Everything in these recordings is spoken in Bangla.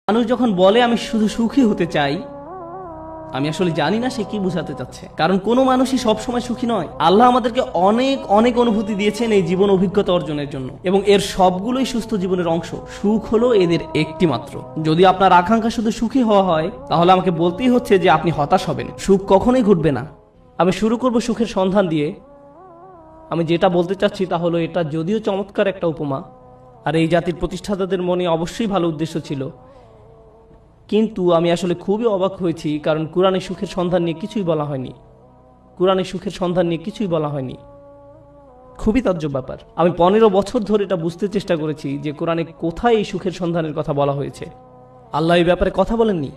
মানুষ যখন বলে আমি শুধু সুখী হতে চাই, আমি আসলে জানি না সে কি বোঝাতে চাচ্ছে। কারণ কোনো মানুষই সবসময় সুখী নয়। আল্লাহ আমাদেরকে অনেক অনেক অনুভূতি দিয়েছেন এই জীবন অভিজ্ঞতা অর্জনের জন্য, এবং এর সবগুলোই সুস্থ জীবনের অংশ। সুখ হলো এদের একটি মাত্র। যদি আপনার আকাঙ্ক্ষা শুধু সুখী হওয়া হয়, তাহলে আমাকে বলতেই হচ্ছে যে আপনি হতাশ হবেন। সুখ কখনোই ঘটবে না। আমি শুরু করব সুখের সন্ধান দিয়ে। আমি যেটা বলতে চাচ্ছি তা হলো, এটা যদিও চমৎকার একটা উপমা, আর এই জাতির প্রতিষ্ঠাতাদের মনে অবশ্যই ভালো উদ্দেশ্য ছিল, কিন্তু আমি আসলে খুবই অবাক হয়েছি। কারণ কোরআনে সুখের সন্ধান নিয়ে কিছুই বলা হয়নি। কোরআনে সুখের সন্ধান নিয়ে কিছুই বলা হয়নি। খুবই তাজ্জব ব্যাপার। আমি 15 বছর ধরে এটা বুঝতে চেষ্টা করেছি যে কোরআনে কোথায় এই সুখের সন্ধানের কথা বলা হয়েছে। আল্লাহ এই ব্যাপারে কথা বলেননি,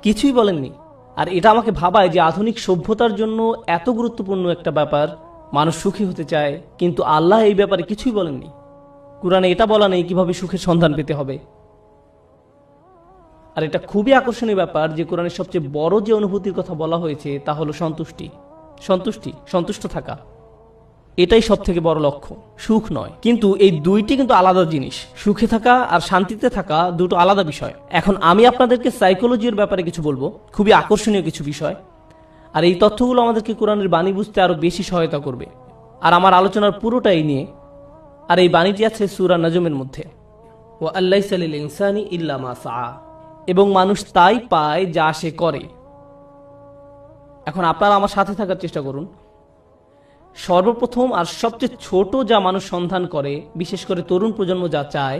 কিছুই বলেননি। আর এটা আমাকে ভাবায় যে আধুনিক সভ্যতার জন্য এত গুরুত্বপূর্ণ একটা ব্যাপার, মানুষ সুখী হতে চায়, কিন্তু আল্লাহ এই ব্যাপারে কিছুই বলেননি। কোরআনে এটা বলা নেই কিভাবে সুখের সন্ধান পেতে হবে। আর এটা খুবই আকর্ষণীয় ব্যাপার যে কোরআনের সবচেয়ে বড় যে অনুভূতির কথা বলা হয়েছে তা হলো সন্তুষ্টি। সন্তুষ্ট থাকা, এটাই সব থেকে বড় লক্ষ্য, সুখ নয়। কিন্তু এই দুইটি কিন্তু আলাদা জিনিস। সুখে থাকা আর শান্তিতে থাকা দুটো আলাদা বিষয়। এখন আমি আপনাদেরকে সাইকোলজির ব্যাপারে কিছু বলবো, খুবই আকর্ষণীয় কিছু বিষয়। আর এই তথ্যগুলো আমাদেরকে কোরআনের বাণী বুঝতে আরো বেশি সহায়তা করবে। আর আমার আলোচনার পুরোটাই নিয়ে। আর এই বাণীটি আছে সূরা নাজমের মধ্যে, ওয়া আল্লাইসা লিল ইনসানি ইল্লা মা সাআ, এবং মানুষ তাই পায় যা সে করে। এখন আপনারা আমার সাথে থাকার চেষ্টা করুন। সর্বপ্রথম আর সবচেয়ে ছোট যা মানুষ সন্ধান করে, বিশেষ করে তরুণ প্রজন্ম যা চায়,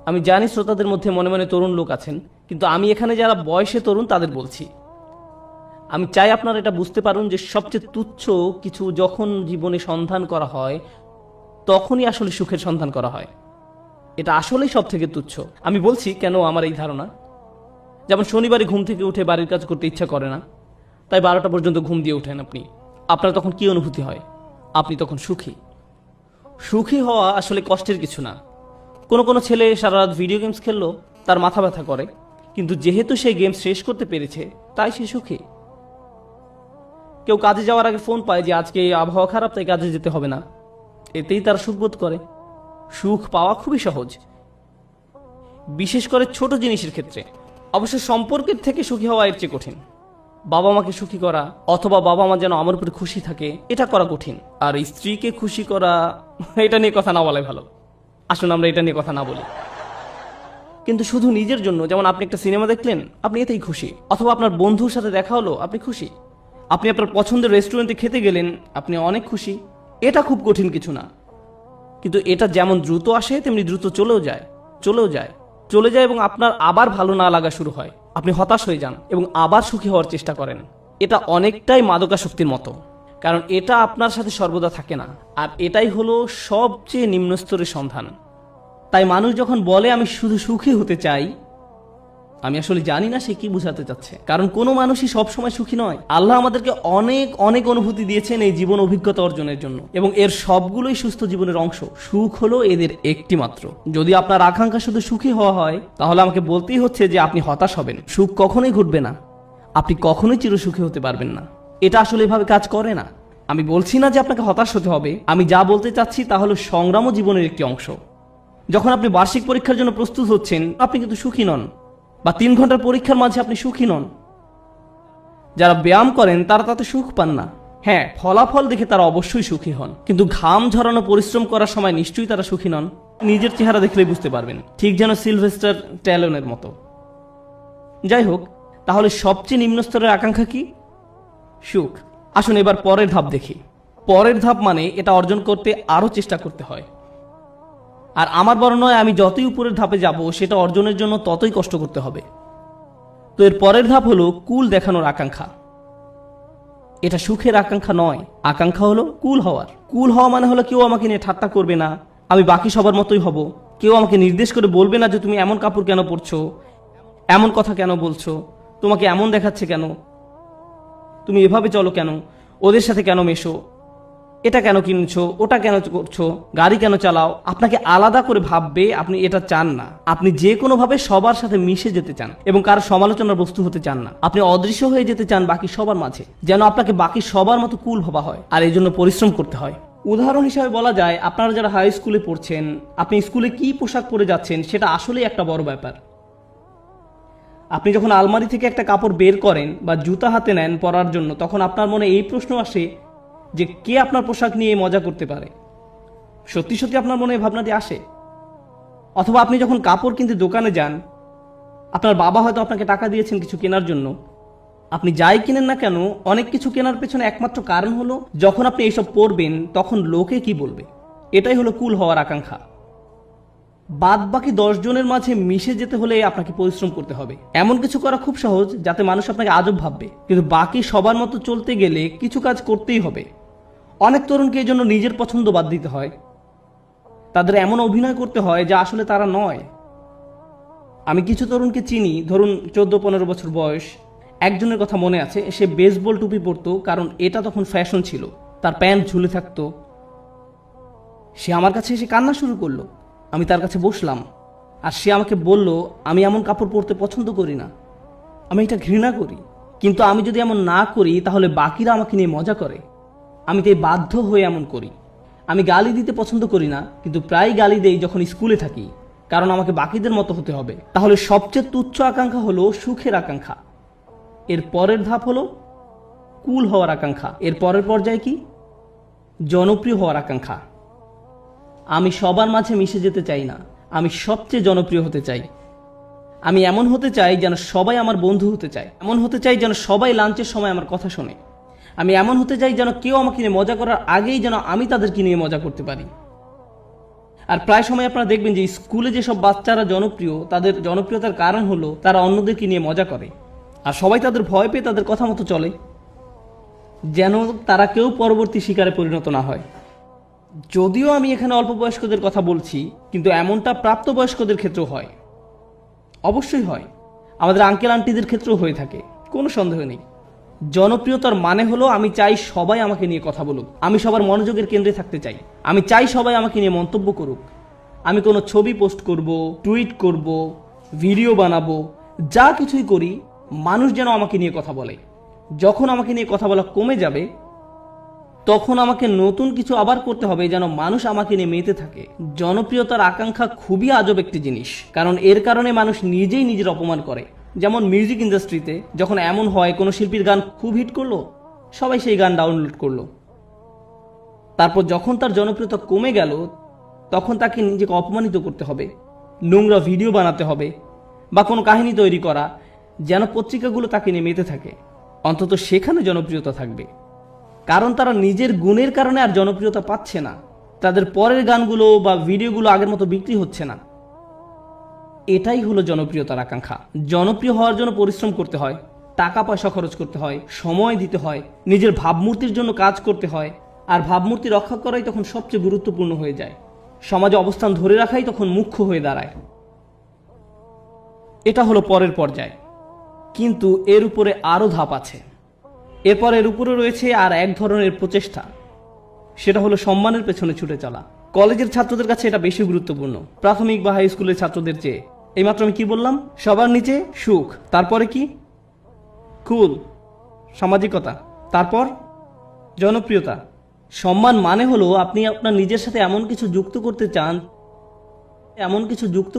আমি জানি শ্রোতাদের মধ্যে মনে মনে তরুণ লোক আছেন, কিন্তু আমি এখানে যারা বয়সে তরুণ তাদের বলছি। আমি চাই আপনারা এটা বুঝতে পারুন যে সবচেয়ে তুচ্ছ কিছু যখন জীবনে সন্ধান করা হয়, তখনই আসলে সুখের সন্ধান করা হয়। এটা আসলেই সব থেকে তুচ্ছ। আমি বলছি কেন আমার এই ধারণা। যেমন শনিবারে ঘুম থেকে উঠে বাড়ির কাজ করতে ইচ্ছা করে না, তাই 12টা পর্যন্ত ঘুম দিয়ে ওঠেন আপনি। আপনার তখন কি অনুভূতি হয়? আপনি তখন সুখী। সুখী হওয়া আসলে কষ্টের কিছু না। কোনো ছেলে সারা রাত ভিডিও গেমস খেললো, তার মাথা ব্যথা করে, কিন্তু যেহেতু সে গেম শেষ করতে পেরেছে তাই সে সুখী। কেউ কাজে যাওয়ার আগে ফোন পায় যে আজকে আবহাওয়া খারাপ, তাই কাজে যেতে হবে না, এতেই তার সুখ বোধ করে। সুখ পাওয়া খুবই সহজ, বিশেষ করে ছোট জিনিসের ক্ষেত্রে। অবশ্য সম্পর্কের থেকে সুখী হওয়া এর চেয়ে কঠিন। বাবা মাকে সুখী করা, অথবা বাবা মা যেন আমার উপরে খুশি থাকে, এটা করা কঠিন। আর স্ত্রীকে খুশি করা, এটা নিয়ে কথা না বলাই ভালো। আসুন আমরা এটা নিয়ে কথা না বলি। কিন্তু শুধু নিজের জন্য, যেমন আপনি একটা সিনেমা দেখলেন, আপনি এতেই খুশি। অথবা আপনার বন্ধুর সাথে দেখা হলো, আপনি খুশি। আপনি আপনার পছন্দের রেস্টুরেন্টে খেতে গেলেন, আপনি অনেক খুশি। এটা খুব কঠিন কিছু না। কিন্তু এটা যেমন দ্রুত আসে তেমনি দ্রুত চলে যায়, এবং আপনার আবার ভালো না লাগা শুরু হয়। আপনি হতাশ হয়ে যান এবং আবার সুখী হওয়ার চেষ্টা করেন। এটা অনেকটাই মাদকাসক্তির মতো, কারণ এটা আপনার সাথে সর্বদা থাকে না। আর এটাই হলো সবচেয়ে নিম্ন স্তরের সন্ধান। তাই মানুষ যখন বলে আমি শুধু সুখী হতে চাই, আমি আসলে জানি না সে কি বোঝাতে চাচ্ছে। কারণ কোনো মানুষই সবসময় সুখী নয়। আল্লাহ আমাদেরকে অনেক অনেক অনুভূতি দিয়েছেন এই জীবন অভিজ্ঞতা অর্জনের জন্য, এবং এর সবগুলোই সুস্থ জীবনের অংশ। সুখ হলো এদের একটি মাত্র। যদি আপনার আকাঙ্ক্ষা শুধু সুখী হওয়া হয়, তাহলে আমাকে বলতেই হচ্ছে যে আপনি হতাশ হবেন। সুখ কখনোই ঘটবে না। আপনি কখনোই চিরসুখী হতে পারবেন না। এটা আসলে এভাবে কাজ করে না। আমি বলছি না যে আপনাকে হতাশ হতে হবে। আমি যা বলতে চাচ্ছি তা হলো সংগ্রামও জীবনের একটি অংশ। যখন আপনি বার্ষিক পরীক্ষার জন্য প্রস্তুত হচ্ছেন, আপনি কিন্তু সুখী নন। বা 3 ঘন্টার পরীক্ষার মাঝে আপনি সুখী নন। যারা ব্যায়াম করেন তারা তাতে সুখ পান না। হ্যাঁ, ফলাফল দেখে তারা অবশ্যই সুখী হন, কিন্তু ঘাম ঝরানো পরিশ্রম করার সময় নিশ্চয়ই তারা সুখী নন। নিজের চেহারা দেখলেই বুঝতে পারবেন, ঠিক যেন সিলভেস্টার স্ট্যালোনের মতো। যাই হোক, তাহলে সবচেয়ে নিম্ন স্তরের আকাঙ্ক্ষা কি? সুখ। আসুন এবার পরের ধাপ দেখি। পরের ধাপ মানে এটা অর্জন করতে আরো চেষ্টা করতে হয়। আর আমার বড় নয়, আমি যতই উপরের ধাপে যাব, সেটা অর্জনের জন্য ততই কষ্ট করতে হবে। তো এর পরের ধাপ হলো কুল দেখানোর আকাঙ্ক্ষা। এটা সুখের আকাঙ্ক্ষা নয়। আকাঙ্ক্ষা হলো কুল হওয়ার। কুল হওয়া মানে হলো কেউ আমাকে নিয়ে ঠাট্টা করবে না, আমি বাকি সবার মতোই হব। কেউ আমাকে নির্দেশ করে বলবে না যে তুমি এমন কাপড় কেন পরছো, এমন কথা কেন বলছো, তোমাকে এমন দেখাচ্ছে কেন, তুমি এভাবে চলো কেন, ওদের সাথে কেন মেশো, এটা কেন কিনছো, ওটা কেন করছো, গাড়ি কেন চালাও। আপনাকে আলাদা করে ভাববে, আপনি এটা চান না। আপনি যে কোনো ভাবে সবার সাথে মিশে যেতে চান এবং কারো সমালোচনার বস্তু হতে চান না। আপনি অদৃশ্য হয়ে যেতে চান বাকি সবার মাঝে, যেন আপনাকে বাকি সবার মতো কুল ভাবা হয়। আর এই জন্য পরিশ্রম করতে হয়। উদাহরণ হিসাবে বলা যায়, আপনারা যারা হাই স্কুলে পড়ছেন, আপনি স্কুলে কি পোশাক পরে যাচ্ছেন সেটা আসলেই একটা বড় ব্যাপার। আপনি যখন আলমারি থেকে একটা কাপড় বের করেন বা জুতা হাতে নেন পরার জন্য, তখন আপনার মনে এই প্রশ্ন আসে যে কে আপনার পোশাক নিয়ে মজা করতে পারে। সত্যি সত্যি আপনার মনে এই ভাবনাটি আসে? অথবা আপনি যখন কাপড় কিনতে দোকানে যান, আপনার বাবা হয়তো আপনাকে টাকা দিয়েছেন কিছু কেনার জন্য, আপনি যাই কিনেন না কেন অনেক কিছু কেনার পেছনে একমাত্র কারণ হলো যখন আপনি এইসব পরবেন তখন লোকে কি বলবে। এটাই হলো কুল হওয়ার আকাঙ্ক্ষা। বাদ বাকি 10 জনের মাঝে মিশে যেতে হলে আপনাকে পরিশ্রম করতে হবে। এমন কিছু করা খুব সহজ যাতে মানুষ আপনাকে আজব ভাববে, কিন্তু বাকি সবার মতো চলতে গেলে কিছু কাজ করতেই হবে। অনেক তরুণকে এই জন্য নিজের পছন্দ বাদ দিতে হয়, তাদের এমন অভিনয় করতে হয় যা আসলে তারা নয়। আমি কিছু তরুণকে চিনি, ধরুন 14-15 বছর বয়স। একজনের কথা মনে আছে, সে বেসবল টুপি পরতো কারণ এটা তখন ফ্যাশন ছিল, তার প্যান্ট ঝুলে থাকতো। সে আমার কাছে এসে কান্না শুরু করলো। আমি তার কাছে বসলাম আর সে আমাকে বলল, আমি এমন কাপড় পরতে পছন্দ করি না, আমি এটা ঘৃণা করি। কিন্তু আমি যদি এমন না করি তাহলে বাকিরা আমাকে নিয়ে মজা করে, আমি তাই বাধ্য হয়ে এমন করি। আমি গালি দিতে পছন্দ করি না, কিন্তু প্রায় গালি দেই যখন স্কুলে থাকি, কারণ আমাকে বাকিদের মতো হতে হবে। তাহলে সবচেয়ে তুচ্ছ আকাঙ্ক্ষা হলো সুখের আকাঙ্ক্ষা। এর পরের ধাপ হলো কুল হওয়ার আকাঙ্ক্ষা। এর পরের পর্যায়ে কি? জনপ্রিয় হওয়ার আকাঙ্ক্ষা। আমি সবার মাঝে মিশে যেতে চাই না, আমি সবচেয়ে জনপ্রিয় হতে চাই। আমি এমন হতে চাই যেন সবাই আমার বন্ধু হতে চায়, এমন হতে চাই যেন সবাই লাঞ্চের সময় আমার কথা শোনে। আমি এমন হতে চাই যেন কেউ আমাকে নিয়ে মজা করার আগেই যেন আমি তাদেরকে নিয়ে মজা করতে পারি। আর প্রায় সময় আপনারা দেখবেন যে স্কুলে যেসব বাচ্চারা জনপ্রিয়, তাদের জনপ্রিয়তার কারণ হলো তারা অন্যদেরকে নিয়ে মজা করে, আর সবাই তাদের ভয় পেয়ে তাদের কথা মতো চলে, যেন তারা কেউ পরবর্তী শিকারে পরিণত না হয়। যদিও আমি এখানে অল্প বয়স্কদের কথা বলছি, কিন্তু এমনটা প্রাপ্তবয়স্কদের ক্ষেত্রেও হয়, অবশ্যই হয়। আমাদের আঙ্কেল আন্টিদের ক্ষেত্রেও হয়ে থাকে, কোনো সন্দেহ নেই। জনপ্রিয়তার মানে হলো আমি চাই সবাই আমাকে নিয়ে কথা বলুক, আমি সবার মনোযোগের কেন্দ্রে থাকতে চাই, আমি চাই সবাই আমাকে নিয়ে মন্তব্য করুক। আমি কোনো ছবি পোস্ট করব, টুইট করব, ভিডিও বানাবো, যা কিছুই করি মানুষ যেন আমাকে নিয়ে কথা বলে। যখন আমাকে নিয়ে কথা বলা কমে যাবে তখন আমাকে নতুন কিছু আবার করতে হবে যেন মানুষ আমাকে নিয়ে মেতে থাকে। জনপ্রিয়তার আকাঙ্ক্ষা খুবই আজব একটি জিনিস, কারণ এর কারণে মানুষ নিজেই নিজের অপমান করে। যেমন মিউজিক ইন্ডাস্ট্রিতে যখন এমন হয় কোনো শিল্পীর গান খুব হিট করলো, সবাই সেই গান ডাউনলোড করলো, তারপর যখন তার জনপ্রিয়তা কমে গেল তখন তাকে নিজেকে অপমানিত করতে হবে, নোংরা ভিডিও বানাতে হবে বা কোনো কাহিনী তৈরি করা যেন পত্রিকাগুলো তাকে নিয়ে মেতে থাকে। অন্তত সেখানে জনপ্রিয়তা থাকবে, কারণ তারা নিজের গুণের কারণে আর জনপ্রিয়তা পাচ্ছে না, তাদের পরের গানগুলো বা ভিডিওগুলো আগের মতো বিক্রি হচ্ছে না। এটাই হলো জনপ্রিয়তার আকাঙ্ক্ষা। জনপ্রিয় হওয়ার জন্য পরিশ্রম করতে হয়, টাকা পয়সা খরচ করতে হয়, সময় দিতে হয়, নিজের ভাবমূর্তির জন্য কাজ করতে হয়, আর ভাবমূর্তি রক্ষা করাই তখন সবচেয়ে গুরুত্বপূর্ণ হয়ে যায়। সমাজে অবস্থান ধরে রাখাই তখন মুখ্য হয়ে দাঁড়ায়। এটা হলো পরের পর্যায়, কিন্তু এর উপরে আরও ধাপ আছে। এরপর এর উপরে রয়েছে আর এক ধরনের প্রচেষ্টা, সেটা হলো সম্মানের পেছনে ছুটে চলা। কলেজের ছাত্রদের কাছে এটা বেশি গুরুত্বপূর্ণ প্রাথমিক বা হাই স্কুলের ছাত্রদের চেয়ে। এইমাত্র আমি কি বললাম? সবার নিচে সুখ, তারপরে কি? কুল, সামাজিকতা, তারপর জনপ্রিয়তা। সম্মান মানে হলো আপনি আপনার নিজের সাথে এমন কিছু যুক্ত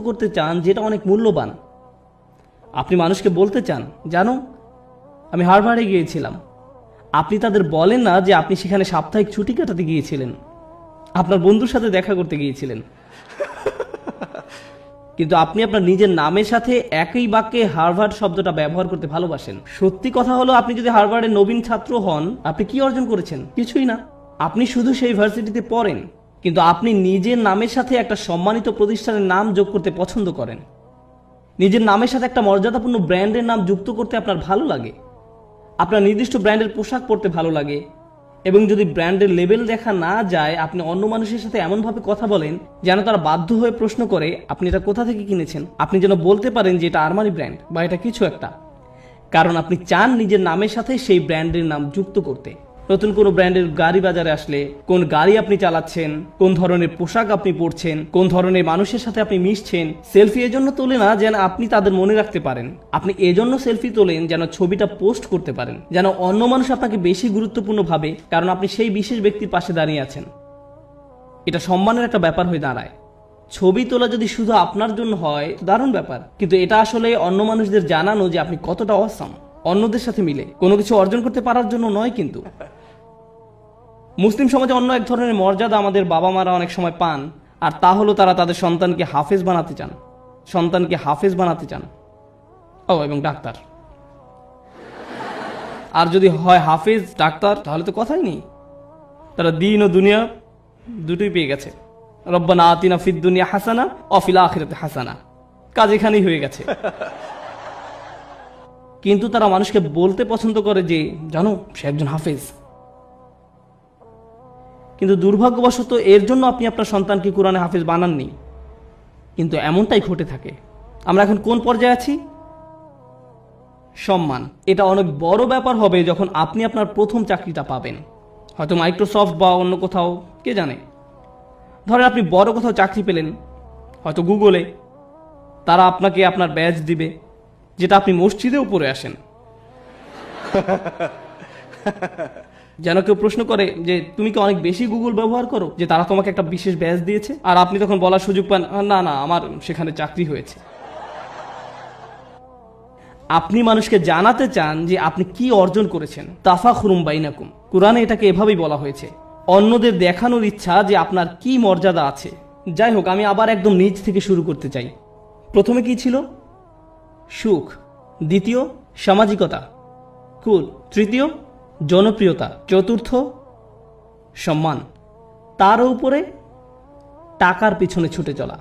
করতে চান যেটা অনেক মূল্যবান। আপনি মানুষকে বলতে চান, জানো আমি হার্ভার্ডে গিয়েছিলাম। আপনি তাদের বলেন না যে আপনি সেখানে সাপ্তাহিক ছুটি কাটাতে গিয়েছিলেন, আপনার বন্ধুর সাথে দেখা করতে গিয়েছিলেন, কিন্তু আপনি আপনার নিজের নামের সাথে একই বাক্যে হার্ভার্ড শব্দটা ব্যবহার করতে ভালোবাসেন। সত্যি কথা হলো আপনি যদি হার্ভার্ডের নবীন ছাত্র হন, আপনি কি অর্জন করেছেন? কিছুই না। আপনি শুধু সেই ভার্সিটিতে পড়েন, কিন্তু আপনি নিজের নামের সাথে একটা সম্মানিত প্রতিষ্ঠানের নাম যোগ করতে পছন্দ করেন। নিজের নামের সাথে একটা মর্যাদাপূর্ণ ব্র্যান্ডের নাম যুক্ত করতে আপনার ভালো লাগে। আপনার নির্দিষ্ট ব্র্যান্ডের পোশাক পরতে ভালো লাগে, এবং যদি ব্র্যান্ডের লেবেল দেখা না যায় আপনি অন্য মানুষের সাথে এমনভাবে কথা বলেন যেন তারা বাধ্য হয়ে প্রশ্ন করে আপনি এটা কোথা থেকে কিনেছেন। আপনি যেন বলতে পারেন যে এটা আরমানি ব্র্যান্ড বা এটা কিছু একটা, কারণ আপনি চান নিজের নামের সাথে সেই ব্র্যান্ডের নাম যুক্ত করতে। নতুন কোনো ব্র্যান্ডের গাড়ি বাজারে আসলে কোন গাড়ি আপনি চালাচ্ছেন, কোন ধরনের পোশাক আপনি পরছেন, কোন ধরনের মানুষের সাথে আপনি মিশছেন। সেলফি এজন্য তোলে না যেন আপনি তাদের মনে রাখতে পারেন, আপনি এজন্য সেলফি তোলেন যেন ছবিটা পোস্ট করতে পারেন, যেন অন্য মানুষ আপনাকে বেশি গুরুত্বপূর্ণ ভাবে, কারণ আপনি সেই বিশেষ ব্যক্তির পাশে দাঁড়িয়ে আছেন। এটা সম্মানের একটা ব্যাপার হয়ে দাঁড়ায়। ছবি তোলা যদি শুধু আপনার জন্য হয় দারুণ ব্যাপার, কিন্তু এটা আসলে অন্য মানুষদের জানানো যে আপনি কতটা অসাম অন্যদের সাথে মিলে, কোনো কিছু অর্জন করতে পারার জন্য নয়। কিন্তু মুসলিম সমাজে অন্য এক ধরনের মর্যাদা আমাদের বাবা মারা অনেক সময় পান, আর তা হলো তারা তাদের সন্তানকে হাফেজ বানাতে চান, সন্তানকে হাফেজ বানাতে চান। ও এবং ডাক্তার, আর যদি হয় হাফেজ ডাক্তার তাহলে তো কথাই নেই, তারা দিন ও দুনিয়া দুটোই পেয়ে গেছে। রব্বানা আতিনা ফিদ দুনিয়া হাসানা ওয়া ফিল আখিরাতি হাসানা, কাজ এখানেই হয়ে গেছে। কিন্তু তারা মানুষকে বলতে পছন্দ করে যে জানো সে একজন হাফেজ। কিন্তু দুর্ভাগ্যবশত এর জন্য আপনি আপনার সন্তানকে কোরআনে হাফেজ বানাননি, কিন্তু এমনটাই ঘটে থাকে। আমরা এখন কোন পর্যায়ে আছি? সম্মান। এটা অনেক বড় ব্যাপার হবে যখন আপনি আপনার প্রথম চাকরিটা পাবেন, হয়তো মাইক্রোসফট বা অন্য কোথাও, কে জানে। ধরেন আপনি বড় কোথাও চাকরি পেলেন, হয়তো গুগলে, তারা আপনাকে আপনার ব্যাজ দিবে, যেটা আপনি মসজিদেও পড়ে আসেন। যেন কেউ প্রশ্ন করে যে তুমি কি অনেক বেশি গুগল ব্যবহার করো যে তারা তোমাকে একটা বিশেষ ব্যাজ দিয়েছে, আর আপনি তখন বলার সুযোগ পান না না আমার সেখানে চাকরি হয়েছে। আপনি মানুষকে জানাতে চান যে আপনি কি অর্জন করেছেন। তাফাখুরুম বাইনাকুম, কুরআনে এটাকে এভাবেই বলা হয়েছে, অন্যদের দেখানোর ইচ্ছা যে আপনার কি মর্যাদা আছে। যাই হোক, আমি আবার একদম নিচ থেকে শুরু করতে চাই। প্রথমে কি ছিল? সুখ। দ্বিতীয়, সামাজিকতা। কুল। তৃতীয়, জনপ্রিয়তা। চতুর্থ, সম্মান। তার উপরে টাকার পিছনে ছুটে চলা।